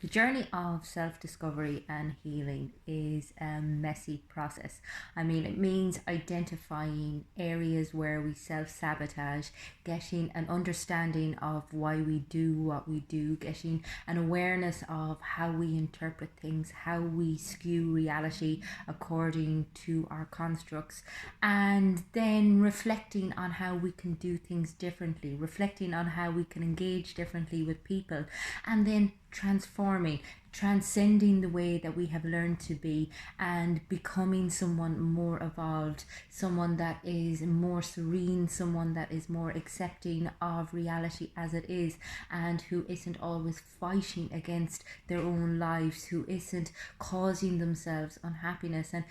The journey of self discovery and healing is a messy process. I mean, it means identifying areas where we self sabotage, getting an understanding of why we do what we do, getting an awareness of how we interpret things, how we skew reality according to our constructs, and then reflecting on how we can do things differently, reflecting on how we can engage differently with people, and then transforming, transcending the way that we have learned to be and becoming someone more evolved, someone that is more serene, someone that is more accepting of reality as it is, and who isn't always fighting against their own lives, who isn't causing themselves unhappiness, and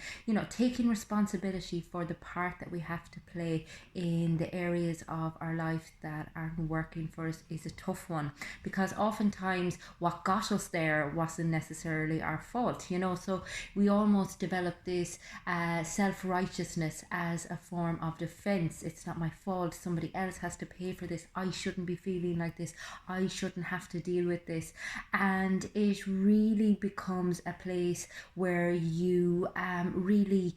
taking responsibility for the part that we have to play in the areas of our life that aren't working for us is a tough one, because oftentimes what got us there wasn't necessarily our fault, so we almost develop this self-righteousness as a form of defense. It's not my fault, somebody else has to pay for this, I shouldn't be feeling like this, I shouldn't have to deal with this. And it really becomes a place where you really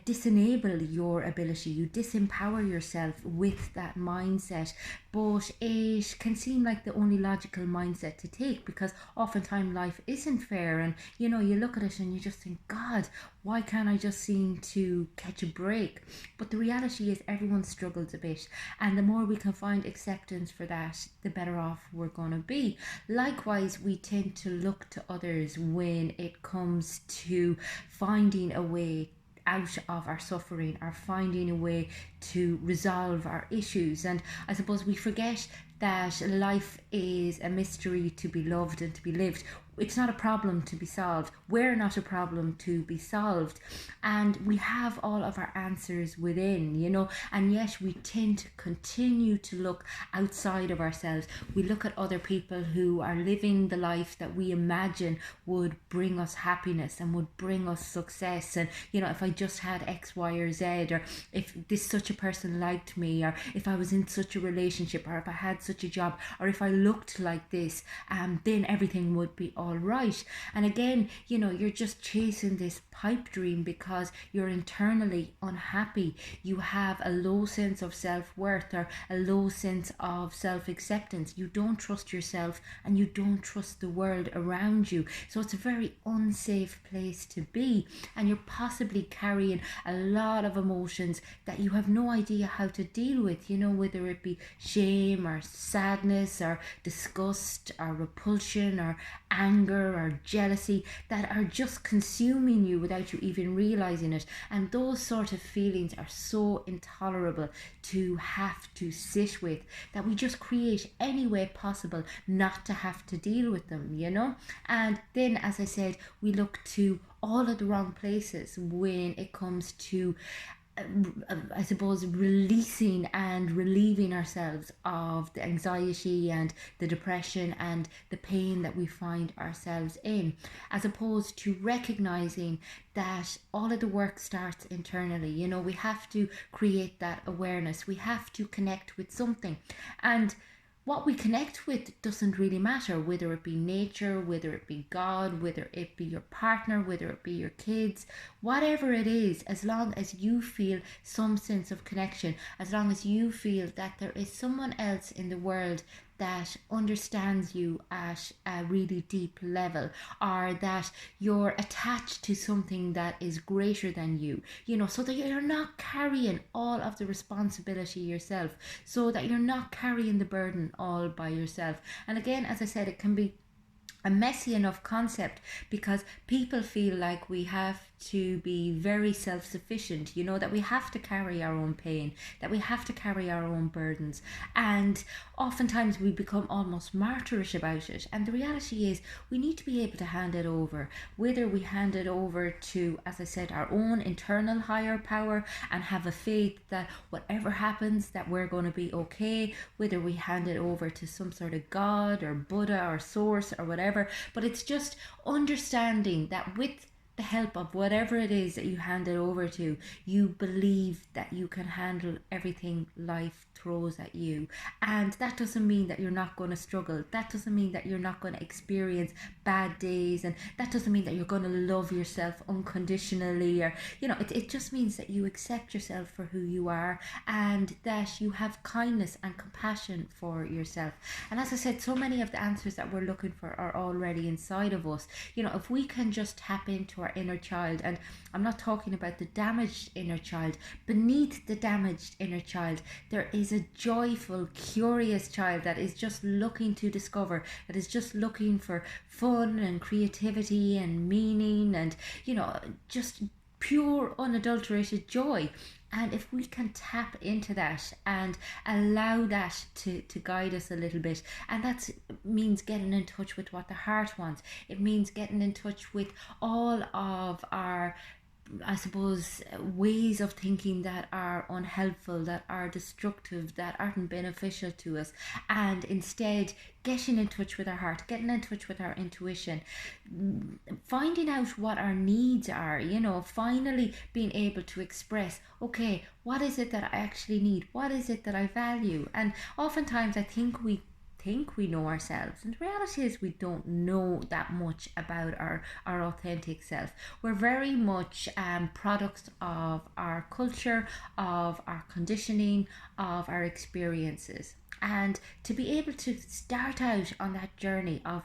disenable your ability, you disempower yourself with that mindset. But it can seem like the only logical mindset to take, because oftentimes life isn't fair, and you look at it and you just think, God, why can't I just seem to catch a break? But the reality is everyone struggles a bit, and the more we can find acceptance for that, the better off we're going to be. Likewise, we tend to look to others when it comes to finding a way out of our suffering, or finding a way to resolve our issues. And I suppose we forget that life is a mystery to be loved and to be lived. It's not a problem to be solved. We're not a problem to be solved. And we have all of our answers within, and yet we tend to continue to look outside of ourselves. We look at other people who are living the life that we imagine would bring us happiness and would bring us success. And, if I just had X, Y, or Z, or if this such a person liked me, or if I was in such a relationship, or if I had such a job, or if I looked like this, then everything would be all right. And again, you're just chasing this pipe dream because you're internally unhappy. You have a low sense of self-worth, or a low sense of self-acceptance. You don't trust yourself, and you don't trust the world around you. So it's a very unsafe place to be, and you're possibly carrying a lot of emotions that you have no idea how to deal with, whether it be shame or sadness or disgust or repulsion or anger or jealousy, that are just consuming you without you even realizing it. And those sort of feelings are so intolerable to have to sit with, that we just create any way possible not to have to deal with them. And then, as I said, we look to all of the wrong places when it comes to I suppose releasing and relieving ourselves of the anxiety and the depression and the pain that we find ourselves in, as opposed to recognizing that all of the work starts internally. We have to create that awareness, we have to connect with something, and what we connect with doesn't really matter, whether it be nature, whether it be God, whether it be your partner, whether it be your kids, whatever it is, as long as you feel some sense of connection, as long as you feel that there is someone else in the world that understands you at a really deep level, or that you're attached to something that is greater than you, so that you're not carrying all of the responsibility yourself, so that you're not carrying the burden all by yourself. And again, as I said, it can be a messy enough concept because people feel like we have to be very self-sufficient, that we have to carry our own pain, that we have to carry our own burdens, and oftentimes we become almost martyrish about it. And the reality is we need to be able to hand it over, whether we hand it over to, as I said, our own internal higher power and have a faith that whatever happens that we're going to be okay, whether we hand it over to some sort of God or Buddha or source or whatever. But it's just understanding that with the help of whatever it is that you hand it over to, you believe that you can handle everything life throws at you. And that doesn't mean that you're not going to struggle. That doesn't mean that you're not going to experience bad days. And that doesn't mean that you're going to love yourself unconditionally. Or, it just means that you accept yourself for who you are, and that you have kindness and compassion for yourself. And as I said, so many of the answers that we're looking for are already inside of us. If we can just tap into our inner child, and I'm not talking about the damaged inner child, beneath the damaged inner child, there is a joyful, curious child that is just looking to discover, that is just looking for fun and creativity and meaning and, just pure, unadulterated joy. And if we can tap into that and allow that to guide us a little bit, and that means getting in touch with what the heart wants. It means getting in touch with all of our, I suppose, ways of thinking that are unhelpful, that are destructive, that aren't beneficial to us, and instead getting in touch with our heart, getting in touch with our intuition, finding out what our needs are, finally being able to express, okay, what is it that I actually need? What is it that I value? And oftentimes I think we know ourselves, and the reality is we don't know that much about our authentic self. We're very much products of our culture, of our conditioning, of our experiences. And to be able to start out on that journey of,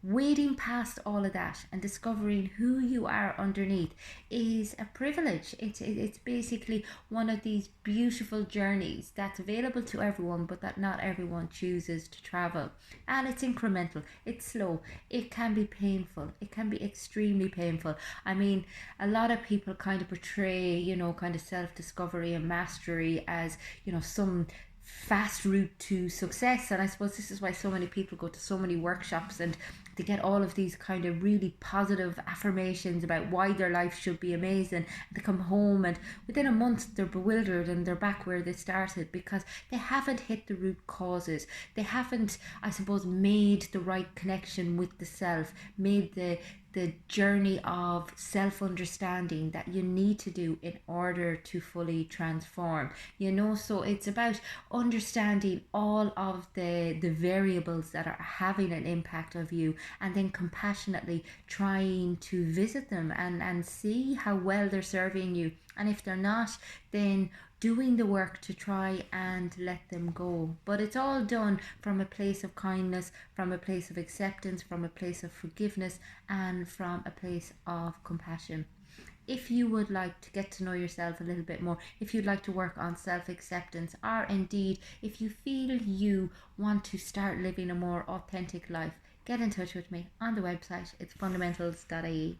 wading past all of that and discovering who you are underneath is a privilege. It's basically one of these beautiful journeys that's available to everyone, but that not everyone chooses to travel. And it's incremental, it's slow, it can be painful, it can be extremely painful. I mean, a lot of people kind of portray, kind of self-discovery and mastery as, some fast route to success. And I suppose this is why so many people go to so many workshops, and they get all of these kind of really positive affirmations about why their life should be amazing. They come home and within a month they're bewildered and they're back where they started, because they haven't hit the root causes. They haven't, I suppose, made the right connection with the self, made the journey of self-understanding that you need to do in order to fully transform. So it's about understanding all of the variables that are having an impact of you, and then compassionately trying to visit them and see how well they're serving you. And if they're not, then doing the work to try and let them go. But it's all done from a place of kindness, from a place of acceptance, from a place of forgiveness, and from a place of compassion. If you would like to get to know yourself a little bit more, if you'd like to work on self-acceptance, or indeed if you feel you want to start living a more authentic life, get in touch with me on the website. It's fundamentals.ie.